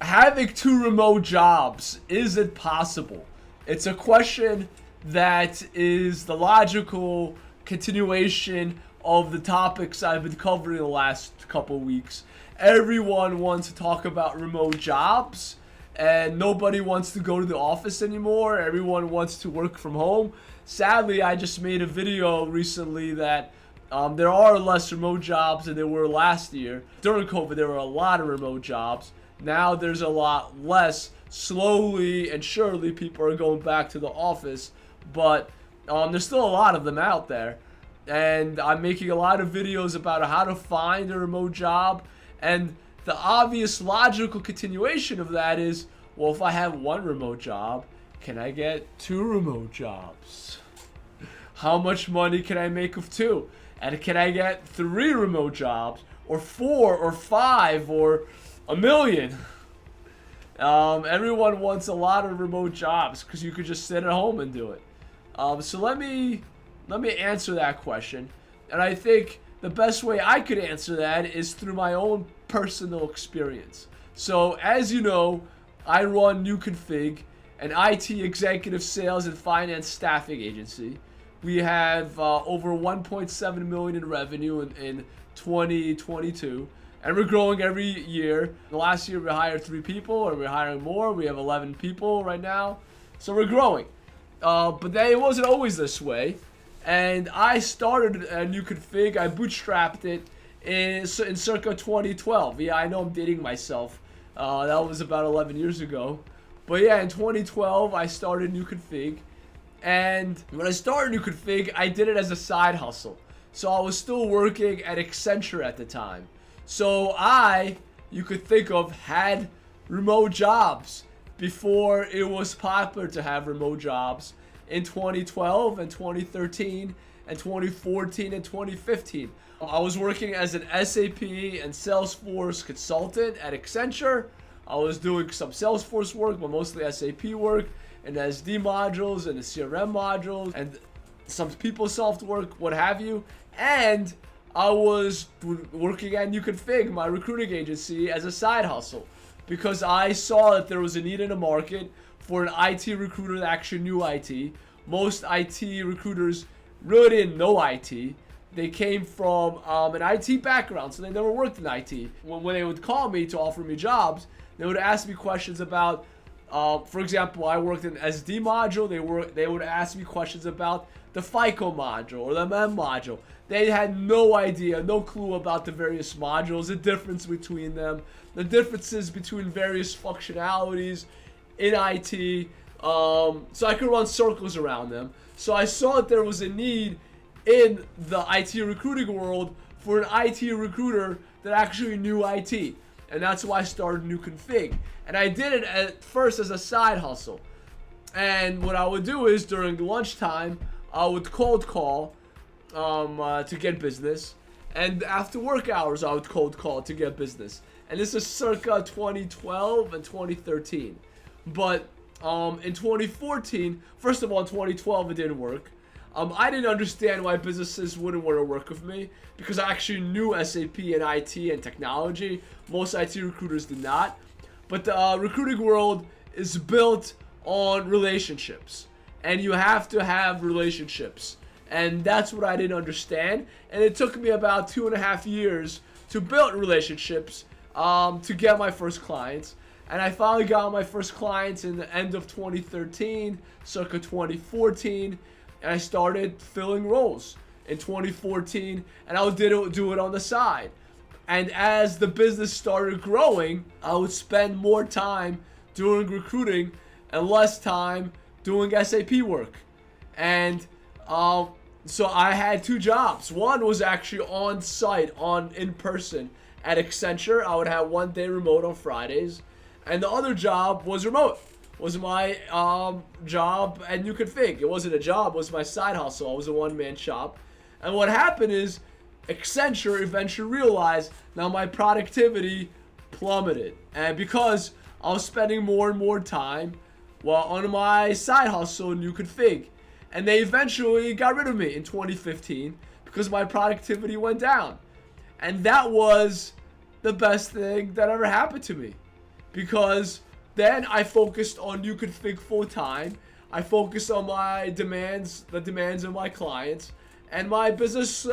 Having two remote jobs, is it possible? It's a question that is the logical continuation of the topics I've been covering the last couple weeks. Everyone wants to talk about remote jobs, and nobody wants to go to the office anymore. Everyone wants to work from home. Sadly, I just made a video recently that there are less remote jobs than there were last year. During COVID, there were a lot of remote jobs. Now there's a lot less. Slowly and surely, people are going back to the office, but there's still a lot of them out there. And I'm making a lot of videos about how to find a remote job. And the obvious logical continuation of that is, well, if I have one remote job, can I get two remote jobs? How much money can I make of two? And can I get three remote jobs, or four, or five, or a million? Everyone wants a lot of remote jobs because you could just sit at home and do it. So let me answer that question. And I think the best way I could answer that is through my own personal experience. So as you know, I run NewConfig, an IT executive sales and finance staffing agency. We have over 1.7 million in revenue in 2022. And we're growing every year. Last year we hired 3 people, and we're hiring more. We have 11 people right now. So we're growing. But then it wasn't always this way. And I started a NewConfig. I bootstrapped it in circa 2012. Yeah, I know I'm dating myself. That was about 11 years ago. But yeah, in 2012, I started NewConfig. And when I started NewConfig, I did it as a side hustle. So I was still working at Accenture at the time. So you could think of, had remote jobs before it was popular to have remote jobs in 2012 and 2013 and 2014 and 2015. I was working as an SAP and Salesforce consultant at Accenture. I was doing some Salesforce work, but mostly SAP work, and SD modules and the CRM modules and some PeopleSoft work, what have you. And I was working at NewConfig, my recruiting agency, as a side hustle because I saw that there was a need in the market for an IT recruiter that actually knew IT. Most IT recruiters really didn't know IT. They came from an IT background, so they never worked in IT. When they would call me to offer me jobs, they would ask me questions about, for example, I worked in SD module. They would ask me questions about the FICO module or the MEM module. They had no idea, no clue about the various modules, the difference between them, the differences between various functionalities in IT. So I could run circles around them. So I saw that there was a need in the IT recruiting world for an IT recruiter that actually knew IT. And that's why I started NewConfig. And I did it at first as a side hustle. And what I would do is during lunchtime, I would cold call to get business, and after work hours I would cold call to get business. And this is circa 2012 and 2013. But in 2014, first of all, in 2012 it didn't work. I didn't understand why businesses wouldn't want to work with me because I actually knew SAP and IT and technology. Most IT recruiters did not. But the recruiting world is built on relationships, and you have to have relationships. And that's what I didn't understand. And it took me about 2.5 years to build relationships to get my first clients. And I finally got my first clients in the end of 2013, circa 2014. And I started filling roles in 2014. And I would do it on the side. And as the business started growing, I would spend more time doing recruiting and less time doing SAP work. And so I had 2 jobs. One was actually on site, in person at Accenture. I would have 1 day remote on Fridays, and the other job was remote. Was my job at NewConfig. It wasn't a job; it was my side hustle. I was a one-man shop. And what happened is, Accenture eventually realized now my productivity plummeted, and because I was spending more and more time on my side hustle in NewConfig. And they eventually got rid of me in 2015 because my productivity went down. And that was the best thing that ever happened to me. because then I focused on new config full time. I focused on my demands, the demands of my clients, and my business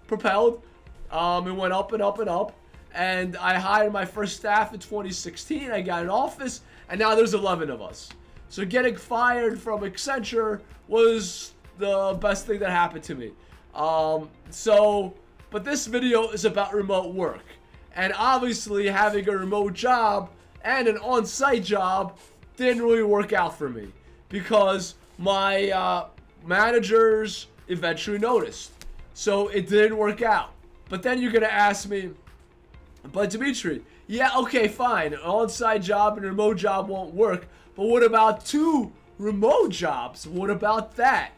propelled. It went up and up and up. And I hired my first staff in 2016. I got an office, and now there's 11 of us. So getting fired from Accenture was the best thing that happened to me. But this video is about remote work. And obviously having a remote job and an on-site job didn't really work out for me, because my managers eventually noticed. So it didn't work out. But then you're gonna ask me, but Dmitry, yeah, okay, fine, an on-site job and a remote job won't work, but what about 2 remote jobs? What about that?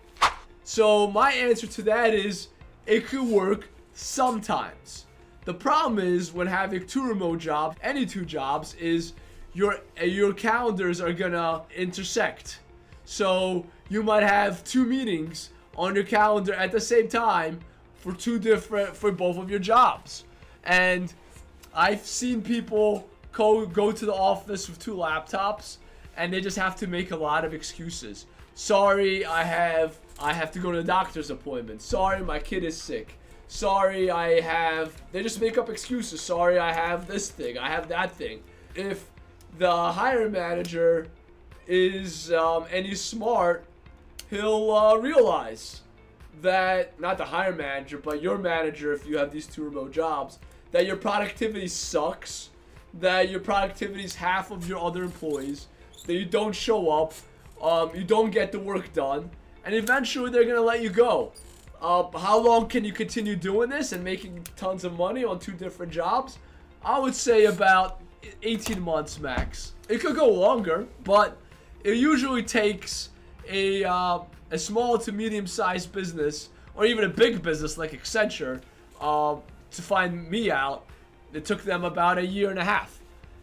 So my answer to that is, it could work sometimes. The problem is, when having 2 remote jobs, any 2 jobs, is your calendars are gonna intersect. So you might have 2 meetings on your calendar at the same time for both of your jobs. And I've seen people go to the office with 2 laptops, and they just have to make a lot of excuses. Sorry, I have to go to the doctor's appointment. Sorry, my kid is sick. Sorry, they just make up excuses. Sorry, I have this thing, I have that thing. If the hiring manager is and he's smart, he'll realize that, not the hiring manager, but your manager, if you have these 2 remote jobs, that your productivity sucks, that your productivity is half of your other employees, that you don't show up, you don't get the work done, and eventually they're gonna let you go. How long can you continue doing this and making tons of money on 2 different jobs? I would say about 18 months max. It could go longer, but it usually takes a small to medium-sized business, or even a big business like Accenture, to find me out. It took them about 1.5 years.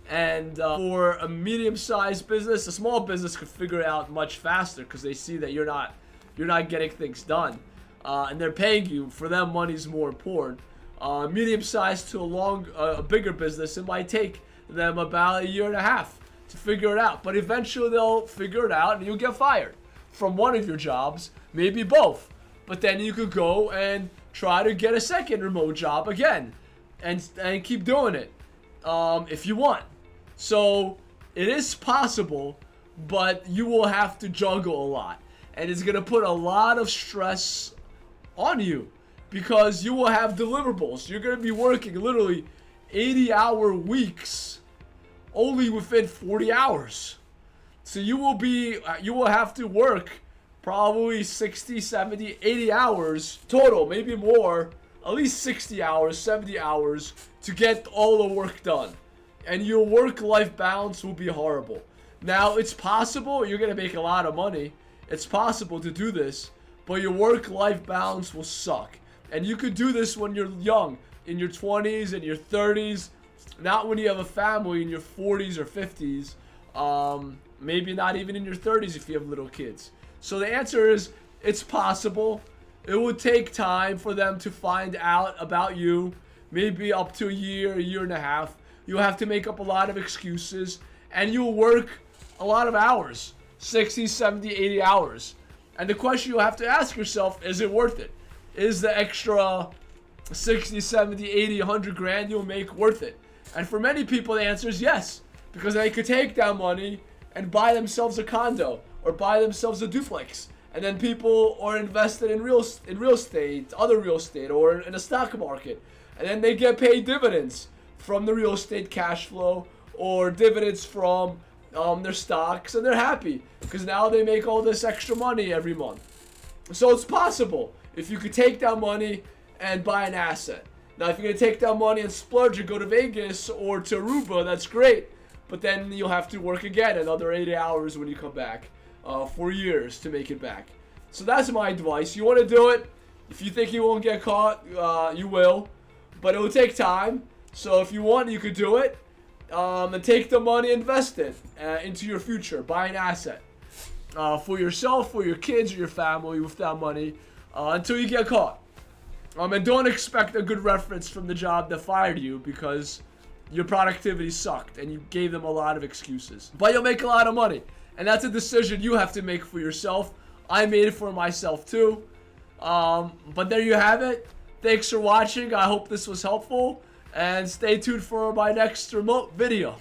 And for a medium-sized business, a small business could figure it out much faster, because they see that you're not getting things done, and they're paying you. For them, money's more important. Medium-sized to a bigger business, it might take them about 1.5 years to figure it out. But eventually they'll figure it out, and you'll get fired from one of your jobs, maybe both. But then you could go and try to get a second remote job again, and keep doing it if you want. So it is possible, but you will have to juggle a lot, and it's gonna put a lot of stress on you, because you will have deliverables. You're gonna be working literally 80-hour weeks only within 40 hours. So you will have to work probably 60, 70, 80 hours total, maybe more, at least 60 hours, 70 hours to get all the work done. And your work-life balance will be horrible. Now, it's possible you're going to make a lot of money. It's possible to do this, but your work-life balance will suck. And you could do this when you're young, in your 20s and your 30s, not when you have a family in your 40s or 50s. Maybe not even in your 30s if you have little kids. So the answer is, it's possible. It would take time for them to find out about you, maybe up to 1 year, 1.5 years. You'll have to make up a lot of excuses, and you'll work a lot of hours, 60, 70, 80 hours. And the question you'll have to ask yourself, is it worth it? Is the extra 60, 70, 80, 100 grand you'll make worth it? And for many people, the answer is yes, because they could take that money and buy themselves a condo, or buy themselves a duplex, and then people are invested in real estate, other real estate, or in the stock market, and then they get paid dividends from the real estate cash flow, or dividends from their stocks, and they're happy because now they make all this extra money every month. So it's possible if you could take that money and buy an asset. Now, if you're gonna take that money and splurge and go to Vegas or to Aruba, that's great. But then you'll have to work again another 80 hours when you come back, for years to make it back. So that's my advice. You want to do it. If you think you won't get caught, you will. But it will take time. So if you want, you could do it. And take the money, invest it into your future. Buy an asset for yourself, for your kids, or your family with that money until you get caught. And don't expect a good reference from the job that fired you, because your productivity sucked and you gave them a lot of excuses. But you'll make a lot of money. And that's a decision you have to make for yourself. I made it for myself too. But there you have it. Thanks for watching. I hope this was helpful. And stay tuned for my next remote video.